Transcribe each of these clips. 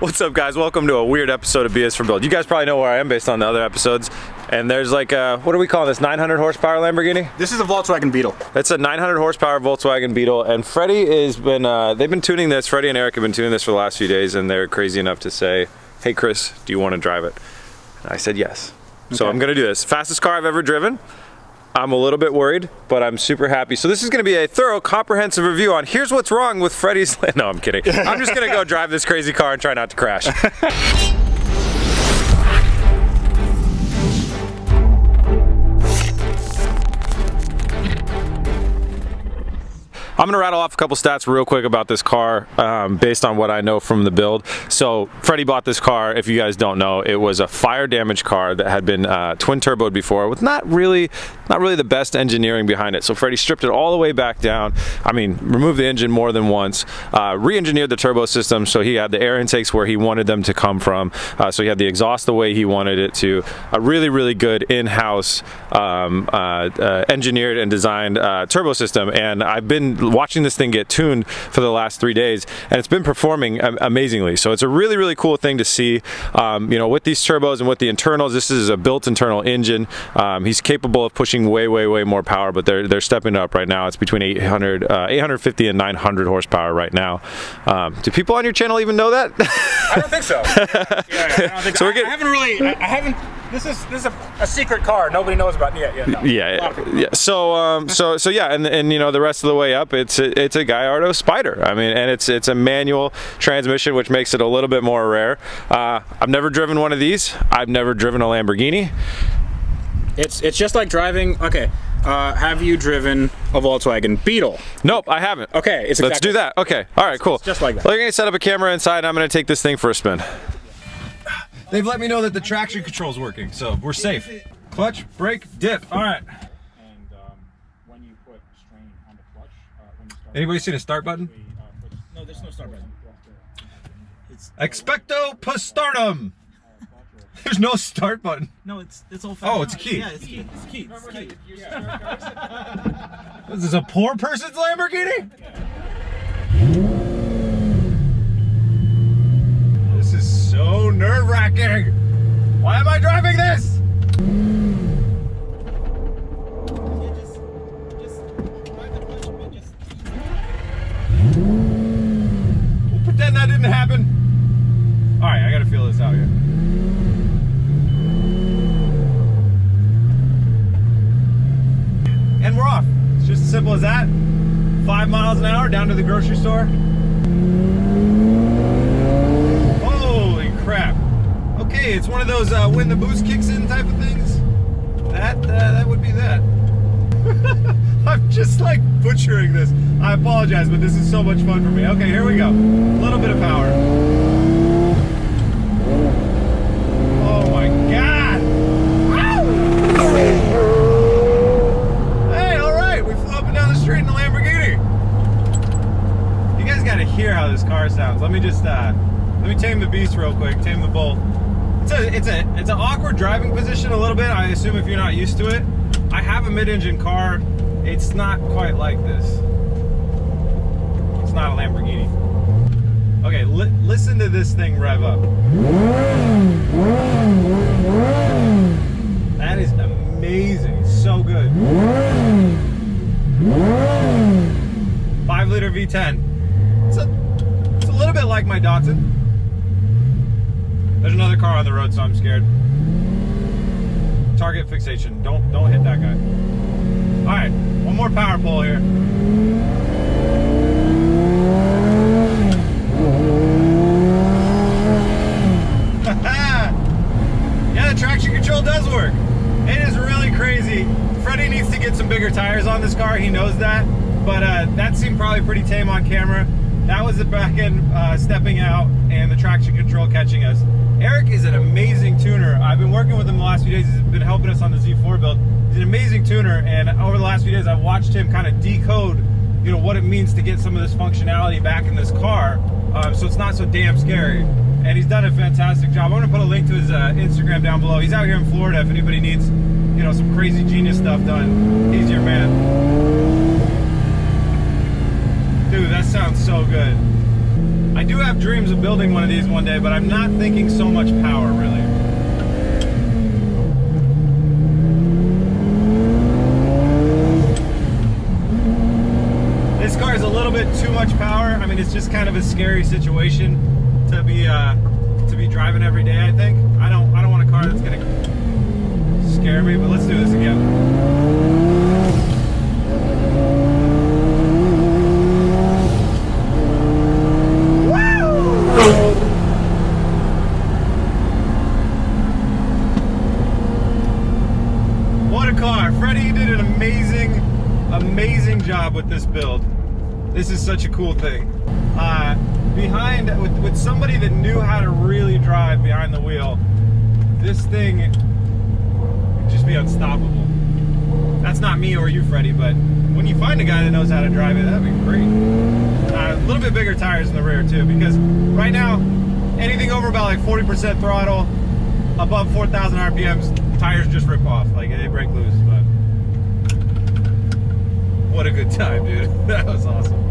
What's up, guys? Welcome to a weird episode of BS for Build. You guys probably know where I am based on the other episodes. And there's like a, what are we calling this, 900 horsepower Lamborghini? This is a Volkswagen Beetle. It's a 900 horsepower Volkswagen Beetle. And Freddie has been, they've been tuning this. Freddie and Eric have been tuning this for the last few days, and they're crazy enough to say, hey, Chris, do you want to drive it? And I said yes. Okay. So I'm going to do this. Fastest car I've ever driven. I'm a little bit worried, but I'm super happy. So this is gonna be a thorough, comprehensive review on here's what's wrong with Freddie's, no, I'm kidding. I'm just gonna go drive this crazy car and try not to crash. I'm gonna rattle off a couple stats real quick about this car based on what I know from the build. So Freddie bought this car, if you guys don't know, it was a fire damaged car that had been twin turboed before with not really the best engineering behind it. So Freddie stripped it all the way back down. I mean, removed the engine more than once, re-engineered the turbo system so he had the air intakes where he wanted them to come from. So he had the exhaust the way he wanted it to. A really good in-house engineered and designed turbo system. And I've been watching this thing get tuned for the last 3 days, and it's been performing amazingly. So it's a really cool thing to see. You know, with these turbos and with the internals, this is a built internal engine. He's capable of pushing way more power, but they're stepping up right now. It's between 850 and 900 horsepower right now. Do people on your channel even know that? I don't think so. Yeah, I don't think so. I haven't. This is a secret car nobody knows about yet. No. Yeah. So yeah, and you know, the rest of the way up, it's a Gallardo Spider. I mean, and it's a manual transmission, which makes it a little bit more rare. I've never driven one of these. I've never driven a Lamborghini. It's just like driving. Okay. Have you driven a Volkswagen Beetle? Nope, I haven't. Okay, it's exactly. Let's do that. Okay. All right. Cool. It's just like that. Well, you're gonna set up a camera inside, and I'm gonna take this thing for a spin. They've let me know that the traction control's working, so we're safe. Clutch, brake, dip. All right. And when you put strain on the clutch, when you start. Anybody seen a start button? No, there's no start button. Expecto Postardum. There's no start button. No, it's all. Oh, it's a key. Yeah, it's key. It's key. It's key. This is a poor person's Lamborghini? This is so nerve-wracking. Why am I driving this? Just drive the clutch and just. We'll pretend that didn't happen. All right, I gotta feel this out here. And we're off. It's just as simple as that. 5 miles an hour down to the grocery store. Holy crap. Okay, it's one of those when the boost kicks in type of things. That would be that. I'm just like butchering this. I apologize, but this is so much fun for me. Okay, here we go. A little bit of power. Oh my God. Hey, all right, we flew up and down the street in a Lamborghini. You guys got to hear how this car sounds. Let me just let me tame the beast real quick. Tame the bull. It's an awkward driving position a little bit. I assume if you're not used to it. I have a mid-engine car. It's not quite like this. It's not a Lamborghini. Okay, listen to this thing rev up. That is amazing. So good. 5-liter V10. It's a little bit like my Datsun. There's another car on the road, so I'm scared. Target fixation. Don't hit that guy. All right, one more power pull here. Yeah, the traction control does work. It is really crazy. Freddie needs to get some bigger tires on this car. He knows that, but that seemed probably pretty tame on camera. That was the back end stepping out and the traction control catching us. Eric is an amazing tuner. I've been working with him the last few days. He's been helping us on the Z4 build. He's an amazing tuner, and over the last few days, I've watched him kind of decode, you know, what it means to get some of this functionality back in this car, so it's not so damn scary. And he's done a fantastic job. I'm gonna put a link to his Instagram down below. He's out here in Florida. If anybody needs, you know, some crazy genius stuff done, he's your man. Dude, that sounds so good. I do have dreams of building one of these one day, but I'm not thinking so much power, really. This car is a little bit too much power. I mean, it's just kind of a scary situation to be driving every day, I think. I don't want a car that's gonna scare me, but let's do this again. What a car. Freddie did an amazing job with this build. This is such a cool thing. With somebody that knew how to really drive behind the wheel, this thing would just be unstoppable. That's not me or you, Freddie, but when you find a guy that knows how to drive it, that'd be great. A little bit bigger tires in the rear too, because right now, anything over about like 40% throttle, above 4,000 RPMs, tires just rip off, like they break loose. But what a good time, dude. That was awesome.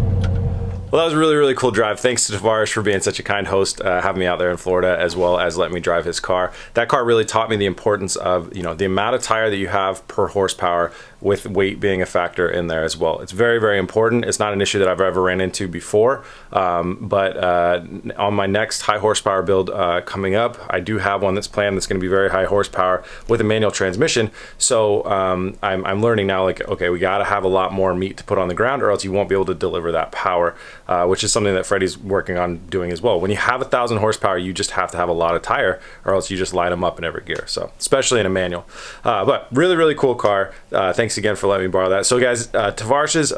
Well, that was a really, really cool drive. Thanks to Tavarish for being such a kind host, having me out there in Florida, as well as letting me drive his car. That car really taught me the importance of, you know, the amount of tire that you have per horsepower, with weight being a factor in there as well. It's very, very important. It's not an issue that I've ever ran into before, but on my next high horsepower build coming up, I do have one that's planned that's going to be very high horsepower with a manual transmission. So I'm learning now, like, okay, we got to have a lot more meat to put on the ground, or else you won't be able to deliver that power, which is something that Freddie's working on doing as well. When you have 1,000 horsepower, you just have to have a lot of tire, or else you just light them up in every gear. So especially in a manual, but really, really cool car. Thanks again for letting me borrow that. So guys, Tavarish's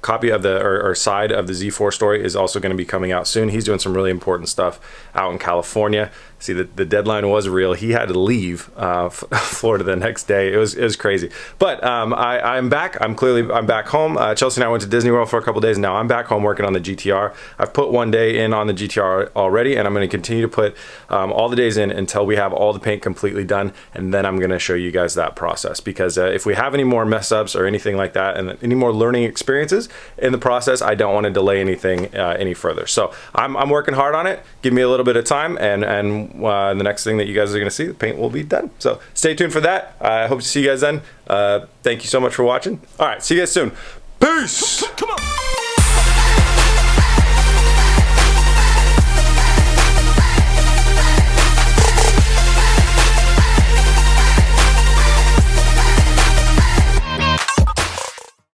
copy of the or side of the Z4 story is also going to be coming out soon. He's doing some really important stuff out in California. See, the deadline was real. He had to leave Florida the next day. It was crazy. But I'm back. I'm back home. Chelsea and I went to Disney World for a couple days. Now I'm back home working on the GTR. I've put one day in on the GTR already, and I'm going to continue to put all the days in until we have all the paint completely done, and then I'm going to show you guys that process. Because if we have any more mess ups or anything like that, and any more learning experiences in the process, I don't want to delay anything any further. So I'm working hard on it. Give me a little bit of time, and the next thing that you guys are going to see, the paint will be done. So stay tuned for that. I hope to see you guys then. Thank you so much for watching. All right, see you guys soon. Peace. Come on.